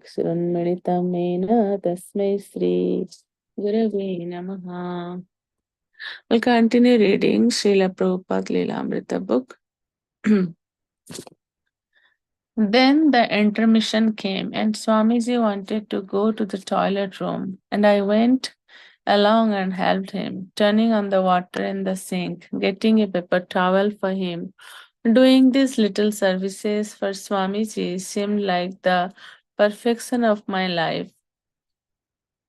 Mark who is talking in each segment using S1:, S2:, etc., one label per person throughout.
S1: चक्षुरुन्मिलितं येन तस्मै Shri Gurave Namaha. We'll continue reading Srila Prabhupada Lilamrita book. Then the intermission came, and Swamiji wanted to go to the toilet room, and I went along and helped him, turning on the water in the sink, getting a paper towel for him. Doing these little services for Swamiji seemed like the perfection of my life.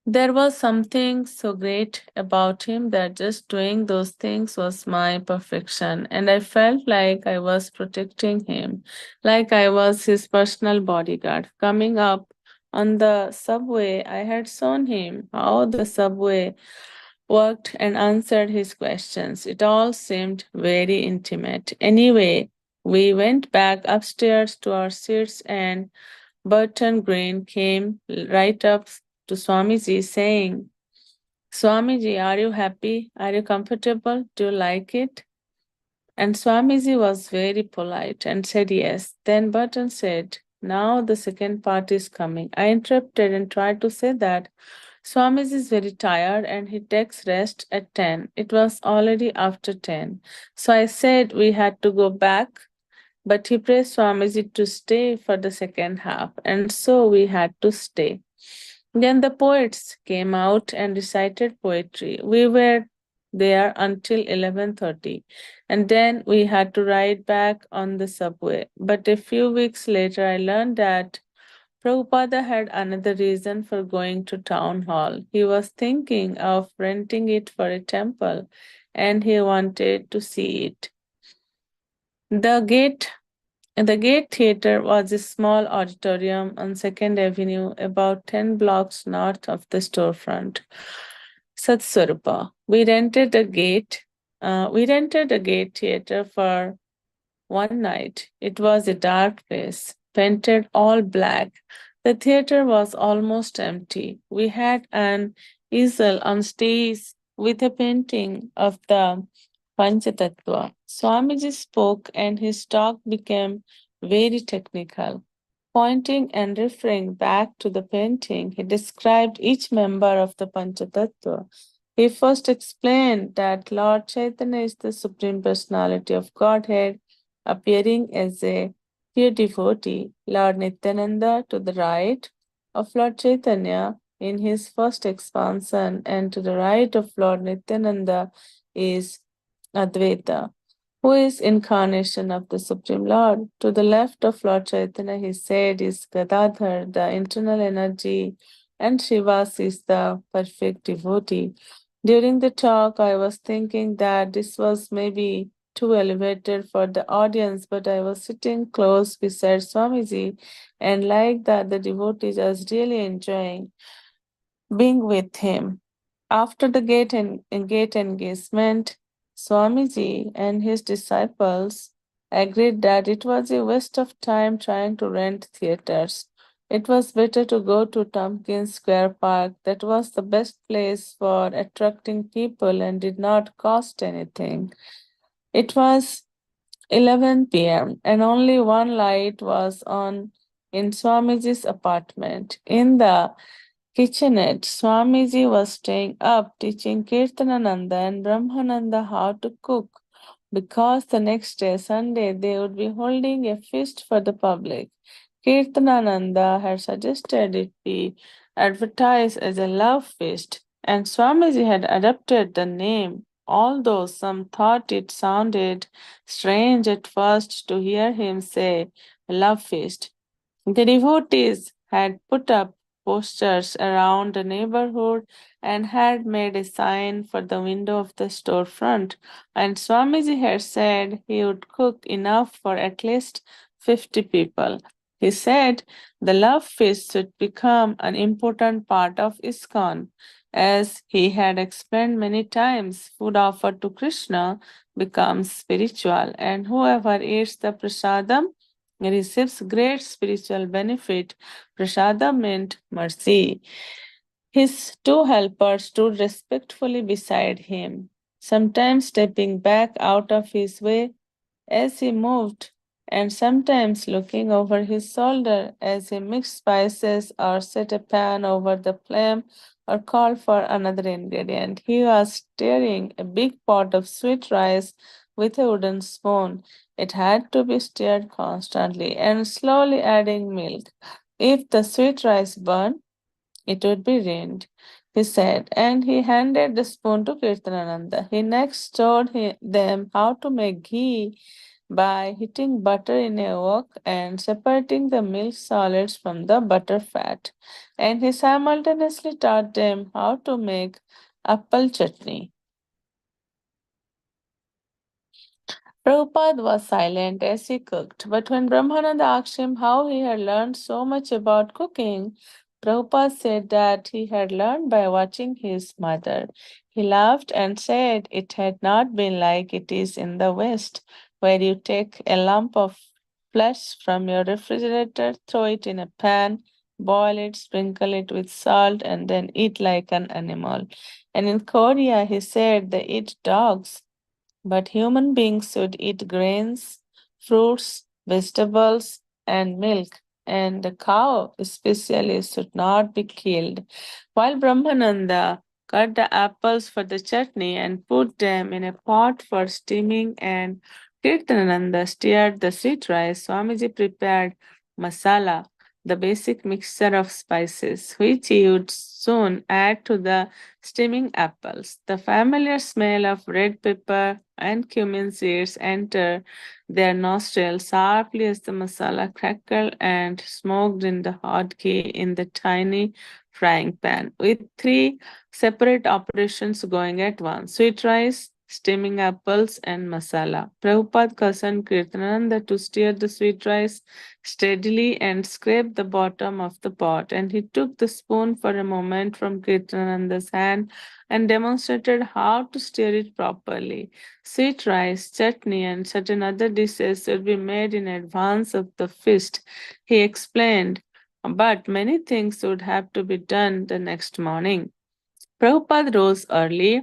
S1: There was something so great about him that just doing those things was my perfection, and I felt like I was protecting him, like I was his personal bodyguard. Coming up on the subway, I had shown him how the subway worked and answered his questions. It all seemed very intimate. Anyway, we went back upstairs to our seats, and Burton Green came right up to Swamiji saying, Swamiji, are you happy? Are you comfortable? Do you like it? And Swamiji was very polite and said yes. Then Burton said, now the second part is coming. I interrupted and tried to say that Swamiji is very tired and he takes rest at 10. It was already after 10. So I said we had to go back, but he pressed Swamiji to stay for the second half, and so we had to stay. Then the poets came out and recited poetry. We were there until 11:30, and then we had to ride back on the subway. But a few weeks later, I learned that Prabhupada had another reason for going to town hall. He was thinking of renting it for a temple, and he wanted to see it. The Gate Theatre was a small auditorium on 2nd Avenue, about 10 blocks north of the storefront. Satswarupa. We rented a Gate Theatre for one night. It was a dark place, painted all black. The theater was almost empty. We had an easel on stage with a painting of the Panchatattva. Swamiji spoke and his talk became very technical. Pointing and referring back to the painting, he described each member of the Panchatattva. He first explained that Lord Chaitanya is the Supreme Personality of Godhead, appearing as a pure devotee. Lord Nityananda to the right of Lord Chaitanya in his first expansion, and to the right of Lord Nityananda is Advaita, who is incarnation of the Supreme Lord. To the left of Lord Chaitanya, he said, is Gadadhar, the internal energy, and Shivas is the perfect devotee. During the talk, I was thinking that this was maybe too elevated for the audience, but I was sitting close beside Swamiji and like that the devotees was really enjoying being with him. After the gate engagement, Swamiji and his disciples agreed that it was a waste of time trying to rent theaters. It was better to go to Tompkins Square Park. That was the best place for attracting people and did not cost anything. It was 11 p.m. and only one light was on in Swamiji's apartment. In the kitchenette, Swamiji was staying up teaching Kirtanananda and Brahmananda how to cook because the next day, Sunday, they would be holding a feast for the public. Kirtanananda had suggested it be advertised as a love feast, and Swamiji had adopted the name, although some thought it sounded strange at first to hear him say love feast. The devotees had put up posters around the neighborhood and had made a sign for the window of the storefront, and Swamiji had said he would cook enough for at least 50 people. He said the love feast should become an important part of ISKCON. As he had explained many times, food offered to Krishna becomes spiritual, and whoever eats the prasadam receives great spiritual benefit. Prasadam meant mercy. His two helpers stood respectfully beside him, sometimes stepping back out of his way as he moved and sometimes looking over his shoulder as he mixed spices or set a pan over the flame or called for another ingredient. He was stirring a big pot of sweet rice with a wooden spoon. It had to be stirred constantly and slowly adding milk. If the sweet rice burned, it would be ruined, he said, and he handed the spoon to Kirtanananda. He next showed them how to make ghee by heating butter in a wok and separating the milk solids from the butter fat. And he simultaneously taught them how to make apple chutney. Prabhupada was silent as he cooked, but when Brahmananda asked him how he had learned so much about cooking, Prabhupada said that he had learned by watching his mother. He laughed and said it had not been like it is in the West, where you take a lump of flesh from your refrigerator, throw it in a pan, boil it, sprinkle it with salt, and then eat like an animal. And in Korea, he said they eat dogs, but human beings should eat grains, fruits, vegetables, and milk, and the cow especially should not be killed. While Brahmananda cut the apples for the chutney and put them in a pot for steaming, and Kirtanananda stirred the sweet rice, Swamiji prepared masala, the basic mixture of spices, which he would soon add to the steaming apples. The familiar smell of red pepper and cumin seeds enter their nostrils sharply as the masala crackled and smoked in the hot ghee in the tiny frying pan. With three separate operations going at once: sweet rice, steaming apples, and masala. Prabhupada cautioned Kirtananda to stir the sweet rice steadily and scrape the bottom of the pot, and he took the spoon for a moment from Kirtananda's hand and demonstrated how to stir it properly. Sweet rice, chutney, and certain other dishes should be made in advance of the feast, he explained, but many things would have to be done the next morning. Prabhupada rose early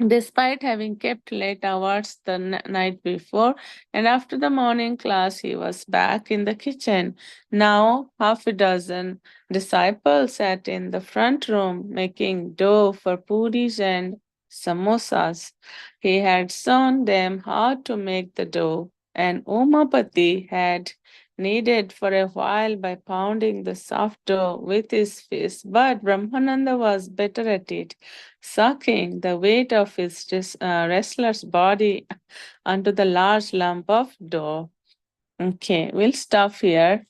S1: despite having kept late hours the night before, and after the morning class, he was back in the kitchen. Now, half a dozen disciples sat in the front room making dough for puris and samosas. He had shown them how to make the dough, and Umapati had kneaded for a while by pounding the soft dough with his fist, but Brahmananda was better at it, sucking the weight of his wrestler's body onto the large lump of dough. Okay, we'll stop here.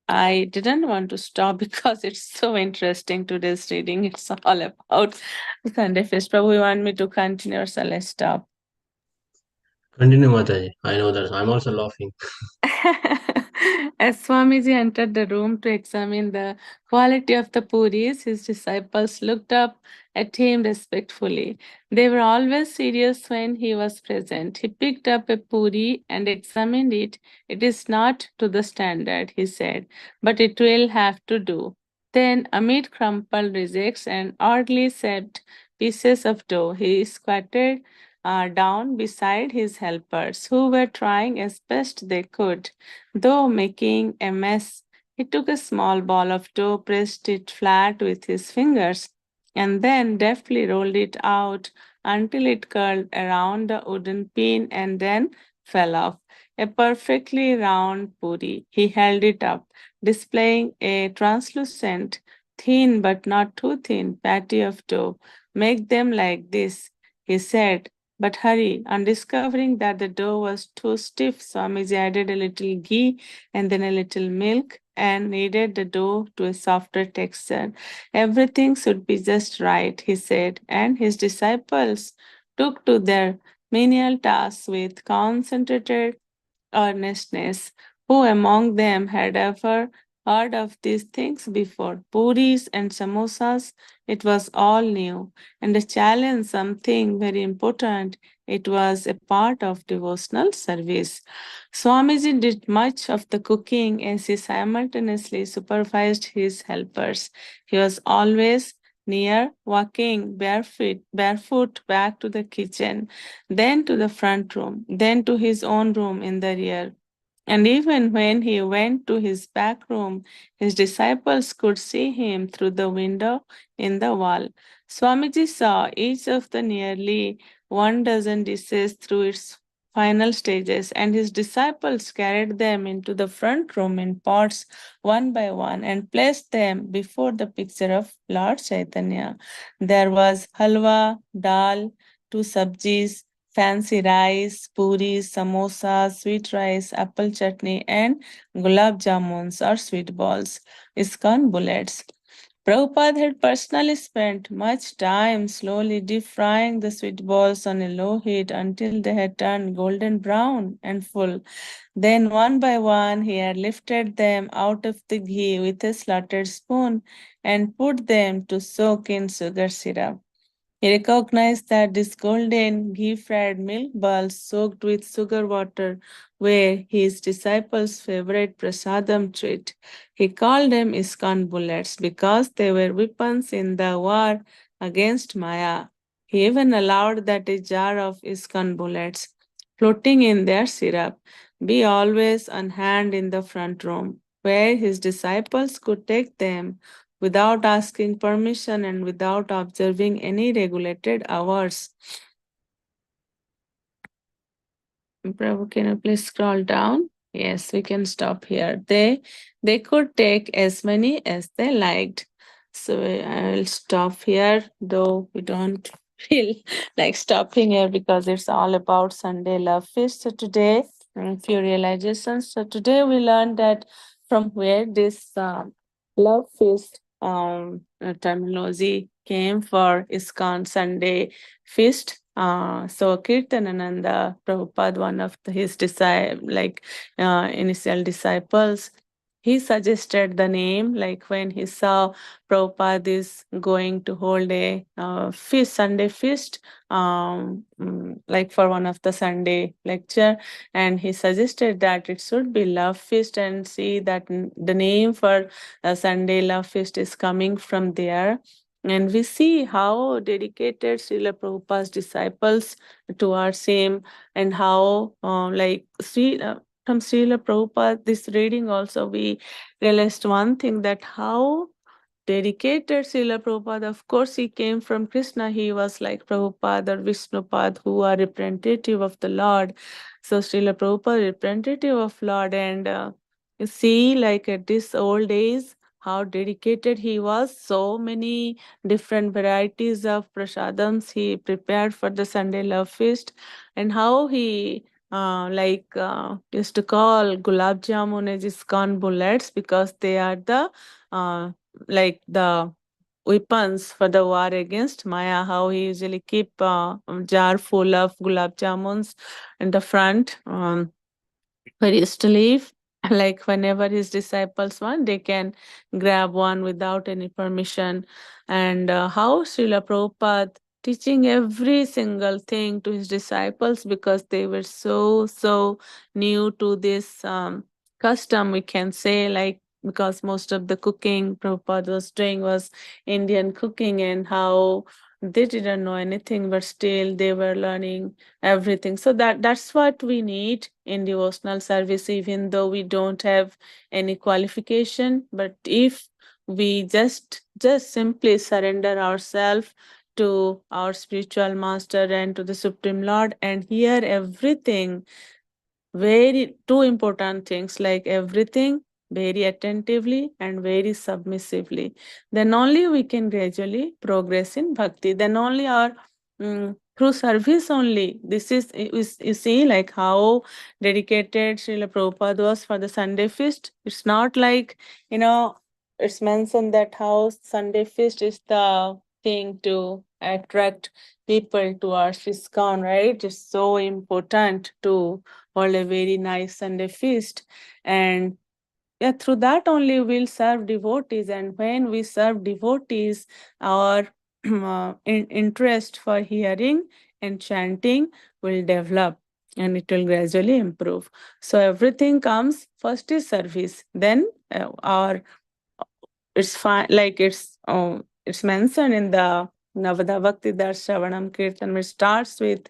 S1: I didn't want to stop because it's so interesting today's reading. It's all about Sunday Feast. Prabhu, you want me to continue or shall I stop?
S2: Continue, Mataji. I know that. I'm also laughing.
S1: As Swamiji entered the room to examine the quality of the puris, his disciples looked up at him respectfully. They were always serious when he was present. He picked up a puri and examined it. It is not to the standard, he said, but it will have to do. Then, amid crumpled rejects and oddly shaped pieces of dough, he squatted down beside his helpers, who were trying as best they could. Though making a mess, he took a small ball of dough, pressed it flat with his fingers, and then deftly rolled it out until it curled around the wooden pin and then fell off. A perfectly round puri. He held it up, displaying a translucent, thin but not too thin patty of dough. Make them like this, he said, but hurry. On discovering that the dough was too stiff, Swamiji added a little ghee and then a little milk and kneaded the dough to a softer texture. Everything should be just right, he said, and his disciples took to their menial tasks with concentrated earnestness. Who among them had ever heard of these things before? Puris and samosas, it was all new. And a challenge, something very important, it was a part of devotional service. Swamiji did much of the cooking as he simultaneously supervised his helpers. He was always near, walking barefoot back to the kitchen, then to the front room, then to his own room in the rear. And even when he went to his back room, his disciples could see him through the window in the wall. Swamiji saw each of the nearly 1 dozen dishes through its final stages, and his disciples carried them into the front room in pots one by one and placed them before the picture of Lord Chaitanya. There was halwa, dal, two sabjis, fancy rice, puris, samosas, sweet rice, apple chutney, and gulab jamuns or sweet balls, ISKCON bullets. Prabhupada had personally spent much time slowly deep frying the sweet balls on a low heat until they had turned golden brown and full. Then, one by one, he had lifted them out of the ghee with a slotted spoon and put them to soak in sugar syrup. He recognized that these golden ghee-fried milk balls soaked with sugar water were his disciples' favorite prasadam treat. He called them ISKCON bullets because they were weapons in the war against Maya. He even allowed that a jar of ISKCON bullets floating in their syrup be always on hand in the front room, where his disciples could take them without asking permission and without observing any regulated hours. Prabhu, can you please scroll down? Yes, we can stop here. They could take as many as they liked. So I will stop here, though we don't feel like stopping here because it's all about Sunday Love Feast. So today, few realizations. So today we learned that from where this Love Feast terminology came for ISKCON Sunday Feast. So Kirtanananda Prabhupada, one of his initial disciples, he suggested the name. Like when he saw Prabhupada is going to hold a feast, Sunday feast, like for one of the Sunday lecture, and he suggested that it should be Love Feast, and see that the name for Sunday Love Feast is coming from there. And we see how dedicated Srila Prabhupada's disciples towards him, and how, from Srila Prabhupada, this reading also, we realized one thing, that how dedicated Srila Prabhupada. Of course, he came from Krishna. He was like Prabhupada or Vishnupad, who are representative of the Lord. So Srila Prabhupada, representative of Lord, and you see, like at this old days, how dedicated he was. So many different varieties of prasadams he prepared for the Sunday Love Feast, and how he used to call gulab jamun as ISKCON bullets because they are the uh, the weapons for the war against Maya. How he usually keep a jar full of gulab jamuns in the front. Where he used to live. Like whenever his disciples want, they can grab one without any permission. And how Srila Prabhupada teaching every single thing to his disciples because they were so new to this custom, we can say, like because most of the cooking Prabhupada was doing was Indian cooking, and how they didn't know anything, but still they were learning everything. So that's what we need in devotional service, even though we don't have any qualification. But if we just simply surrender ourselves to our spiritual master and to the Supreme Lord and hear everything, very two important things, like everything very attentively and very submissively, then only we can gradually progress in bhakti. Then only our through service only. This is you see like how dedicated Srila Prabhupada was for the Sunday feast. It's not like, it's mentioned that how Sunday feast is the thing to attract people towards ISKCON, right? It's so important to hold a very nice Sunday feast. And yeah, through that only we'll serve devotees. And when we serve devotees, our interest for hearing and chanting will develop, and it will gradually improve. So everything comes first is service, then our it's fine, like it's mentioned in the Navada Bhakti Darshavanam Kirtan, which starts with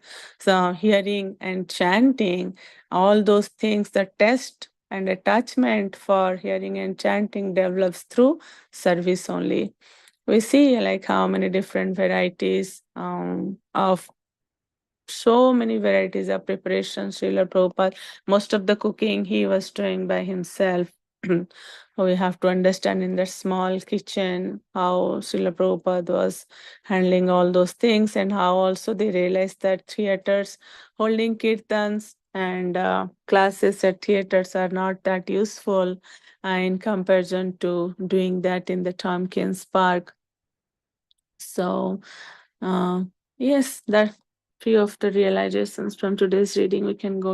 S1: hearing and chanting, all those things, the test and attachment for hearing and chanting develops through service only. We see like how many different varieties of so many varieties of preparation. Srila Prabhupada, most of the cooking he was doing by himself. We have to understand in that small kitchen how Srila Prabhupada was handling all those things, and how also they realized that theaters holding kirtans and classes at theaters are not that useful in comparison to doing that in the Tompkins Park. So, uh, yes, that few of the realizations from today's reading. We can go